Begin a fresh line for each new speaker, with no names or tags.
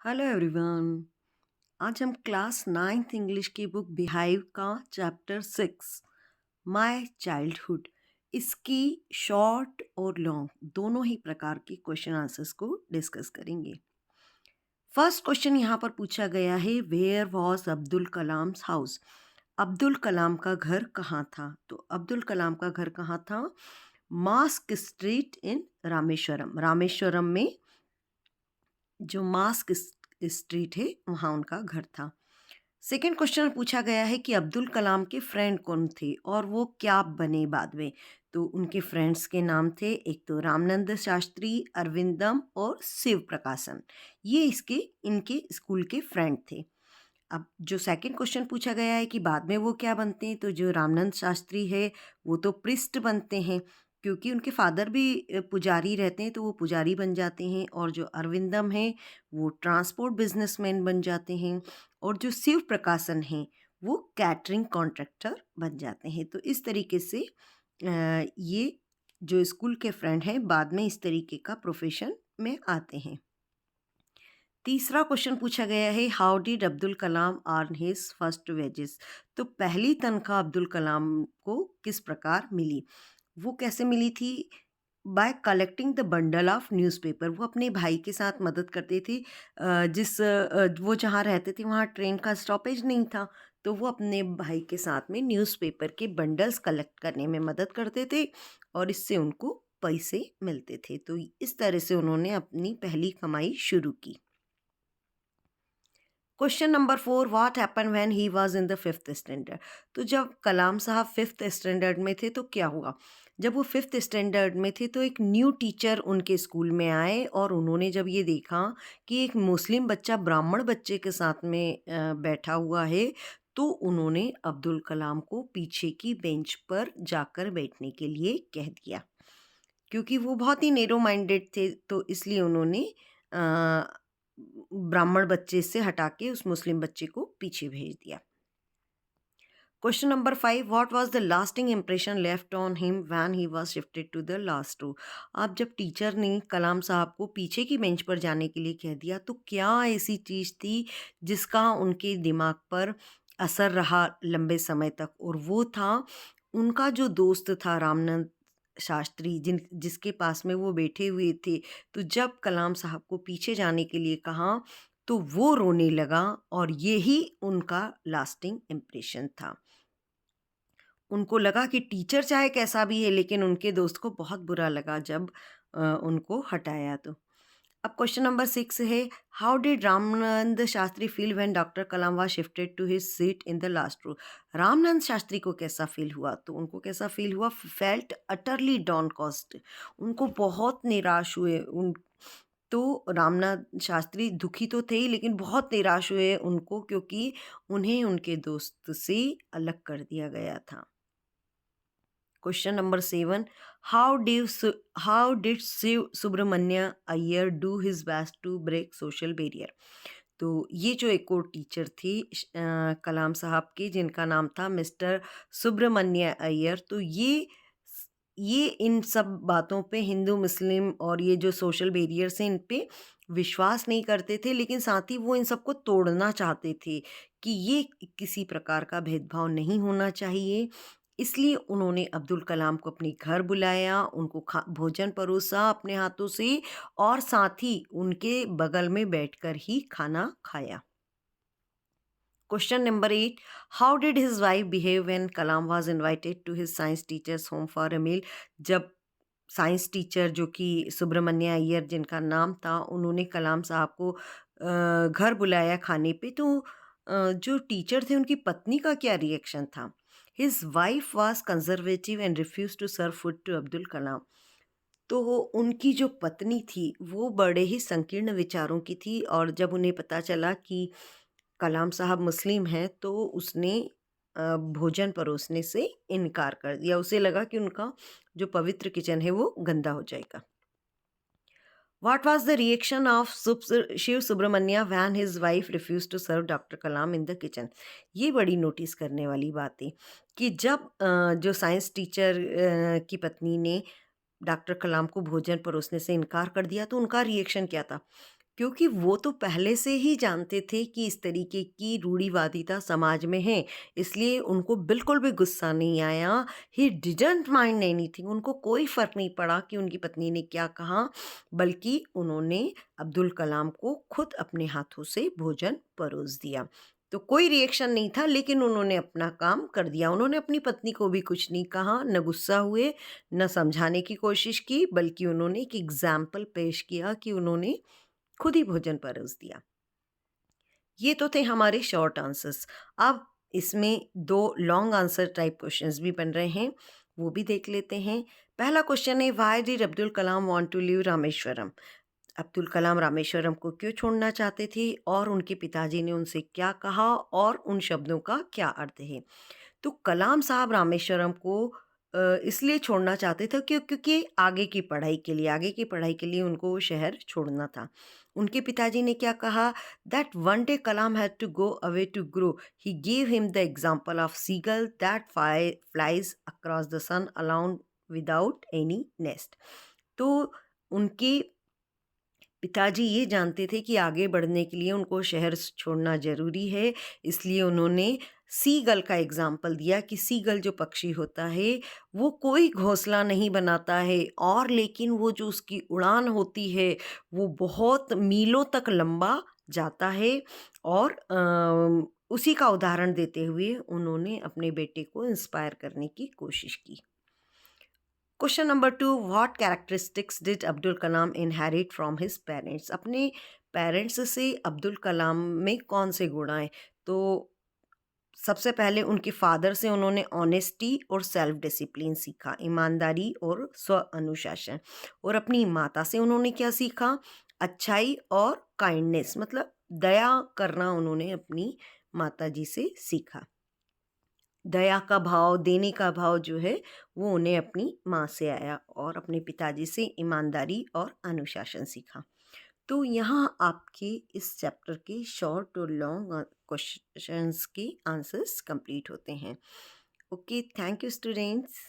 Hello everyone. आज हम class ninth English की बुक बिहाइव का चैप्टर 6 माय चाइल्डहुड इसकी शॉर्ट और लॉन्ग दोनों ही प्रकार के क्वेश्चन आंसर्स को डिस्कस करेंगे। फर्स्ट क्वेश्चन यहाँ पर पूछा गया है, where was Abdul Kalam's house. Abdul Kalam का घर कहाँ था? तो अब्दुल कलाम का घर कहाँ था? Mask street in Rameswaram. Rameswaram में जो मास्क स्ट्रीट है वहाँ उनका घर था। सेकेंड क्वेश्चन पूछा गया है कि अब्दुल कलाम के फ्रेंड कौन थे और वो क्या बने बाद में। तो उनके फ्रेंड्स के नाम थे, एक तो रामनंद शास्त्री, अरविंदम और शिव प्रकाशन। ये इसके इनके स्कूल के फ्रेंड थे। अब जो सेकंड क्वेश्चन पूछा गया है कि बाद में वो क्या बनते हैं, तो जो रामनंद शास्त्री है वो तो प्रिस्ट बनते हैं, क्योंकि उनके फादर भी पुजारी रहते हैं तो वो पुजारी बन जाते हैं। और जो अरविंदम है वो ट्रांसपोर्ट बिजनेसमैन बन जाते हैं। और जो शिव प्रकाशन है वो कैटरिंग कॉन्ट्रैक्टर बन जाते हैं। तो इस तरीके से ये जो स्कूल के फ्रेंड हैं बाद में इस तरीके का प्रोफेशन में आते हैं। तीसरा क्वेश्चन पूछा गया है, how did Abdul Kalam earn his first wages. तो पहली तनख्वाह अब्दुल कलाम को किस प्रकार मिली? वो कैसे मिली थी? Bye collecting the bundle of newspaper. वो अपने भाई के साथ मदद करते थे। वो जहाँ रहते थे वहाँ ट्रेन का स्टॉपेज नहीं था, तो वो अपने भाई के साथ में न्यूज़पेपर के बंडल्स कलेक्ट करने में मदद करते थे और इससे उनको पैसे मिलते थे। तो इस तरह से उन्होंने अपनी पहली कमाई शुरू की। Question number 4, what happen when he was in the fifth standard. तो जब कलाम साहब फिफ्थ स्टैंडर्ड में थे तो क्या हुआ? जब वो फिफ्थ स्टैंडर्ड में थे तो एक न्यू टीचर उनके स्कूल में आए और उन्होंने जब ये देखा कि एक मुस्लिम बच्चा ब्राह्मण बच्चे के साथ में बैठा हुआ है, तो उन्होंने अब्दुल कलाम को पीछे की बेंच पर जाकर बैठने के लिए कह दिया। क्योंकि वो बहुत ही नैरो माइंडेड थे तो इसलिए उन्होंने ब्राह्मण बच्चे से हटा के उस मुस्लिम बच्चे को पीछे भेज दिया। Question number 5, what was the lasting impression left on him when he was shifted to the last row. अब जब टीचर ने कलाम साहब को पीछे की बेंच पर जाने के लिए कह दिया तो क्या ऐसी चीज़ थी जिसका उनके दिमाग पर असर रहा लंबे समय तक? और वो था उनका जो दोस्त था रामनंद शास्त्री, जिसके पास में वो बैठे हुए थे। तो जब कलाम साहब को पीछे जाने के लिए कहा तो वो रोने लगा और यही उनका लास्टिंग इम्प्रेशन था। उनको लगा कि टीचर चाहे कैसा भी है लेकिन उनके दोस्त को बहुत बुरा लगा जब उनको हटाया तो। अब क्वेश्चन नंबर 6 है, how did Ramanand Shastri feel when doctor Kalam was shifted to his seat in the last row. Ramanand Shastri को कैसा फील हुआ? तो उनको कैसा फील हुआ? Felt utterly downcast. उनको बहुत निराश हुए उन। तो रामनाथ शास्त्री दुखी तो थे ही लेकिन बहुत निराश हुए उनको, क्योंकि उन्हें उनके दोस्त से अलग कर दिया गया था। Question number 7, how did Shiv Subramania Iyer do his best to break social barrier. तो ये जो एक और टीचर थे कलाम साहब के, जिनका नाम था मिस्टर सुब्रमण्य अय्यर, तो ये इन सब बातों पे, हिंदू मुस्लिम और ये जो सोशल बैरियर्स हैं इन पे विश्वास नहीं करते थे, लेकिन साथ ही वो इन सबको तोड़ना चाहते थे कि ये किसी प्रकार का भेदभाव नहीं होना चाहिए। इसलिए उन्होंने अब्दुल कलाम को अपने घर बुलाया, उनको भोजन परोसा अपने हाथों से और साथ ही उनके बगल में बैठकर ही खाना खाया। Question number 8, how did his wife behave when Kalam was invited to his science teacher's home for a meal. जब साइंस टीचर जो कि सुब्रमण्य अय्यर जिनका नाम था, उन्होंने कलाम साहब को घर बुलाया खाने पे, तो जो टीचर थे उनकी पत्नी का क्या रिएक्शन था? His wife was conservative and refuse to serve food to Abdul Kalam. तो वो उनकी जो पत्नी थी वो बड़े ही संकीर्ण विचारों की थी और जब उन्हें पता चला कि कलाम साहब मुस्लिम हैं तो उसने भोजन परोसने से इनकार कर दिया। उसे लगा कि उनका जो पवित्र किचन है वो गंदा हो जाएगा। What was the reaction of Shiv Subramania when his wife refuse to serve doctor Kalam in the kitchen. ये बड़ी नोटिस करने वाली बात है कि जब जो साइंस टीचर की पत्नी ने डॉक्टर कलाम को भोजन परोसने से इनकार कर दिया तो उनका रिएक्शन क्या था? क्योंकि वो तो पहले से ही जानते थे कि इस तरीके की रूढ़िवादिता समाज में है, इसलिए उनको बिल्कुल भी गुस्सा नहीं आया। ही डिडंट माइंड एनीथिंग, उनको कोई फ़र्क नहीं पड़ा कि उनकी पत्नी ने क्या कहा, बल्कि उन्होंने अब्दुल कलाम को खुद अपने हाथों से भोजन परोस दिया। तो कोई रिएक्शन नहीं था, लेकिन उन्होंने अपना काम कर दिया। उन्होंने अपनी पत्नी को भी कुछ नहीं कहा, न गुस्सा हुए, न समझाने की कोशिश की, बल्कि उन्होंने एक एग्ज़ाम्पल पेश किया कि उन्होंने खुद ही भोजन परोस दिया। ये तो थे हमारे शॉर्ट आंसर्स। अब इसमें 2 लॉन्ग आंसर टाइप क्वेश्चंस भी बन रहे हैं, वो भी देख लेते हैं। पहला क्वेश्चन है, why did Abdul Kalam want to leave Rameswaram? Abdul Kalam Rameswaram को क्यों छोड़ना चाहते थे और उनके पिताजी ने उनसे क्या कहा और उन शब्दों का क्या अर्थ है? तो कलाम साहब रामेश्वरम को इसलिए छोड़ना चाहते थे क्योंकि आगे की पढ़ाई के लिए उनको वो शहर छोड़ना था। उनके पिताजी ने क्या कहा, that one day Kalam had to go away to grow, he give him the example of seagull that flies across the sun alone without any nest. तो उनके पिताजी ये जानते थे कि आगे बढ़ने के लिए उनको शहर छोड़ना ज़रूरी है, इसलिए उन्होंने सीगल का एग्ज़ाम्पल दिया कि सीगल जो पक्षी होता है, वो कोई घोंसला नहीं बनाता है, और लेकिन वो जो उसकी उड़ान होती है, वो बहुत मीलों तक लंबा जाता है। और उसी का उदाहरण देते हुए उन्होंने अपने बेटे को इंस्पायर करने की कोशिश की। Question number 2, what characteristics did Abdul Kalam inherit from his parents? अपने पेरेंट्स से अब्दुल कलाम में कौन से गुण आए? तो सबसे पहले उनके फादर से उन्होंने ऑनेस्टी और सेल्फ डिसिप्लिन सीखा, ईमानदारी और स्व अनुशासन। और अपनी माता से उन्होंने क्या सीखा? अच्छाई और काइंडनेस, मतलब दया करना उन्होंने अपनी माता जी से सीखा। दया का भाव, देने का भाव जो है, वो उन्हें अपनी माँ से आया, और अपने पिताजी से ईमानदारी और अनुशासन सीखा। तो यहाँ आपके इस चैप्टर के शॉर्ट और लॉन्ग क्वेश्चंस के आंसर्स कंप्लीट होते हैं। Okay, thank you students.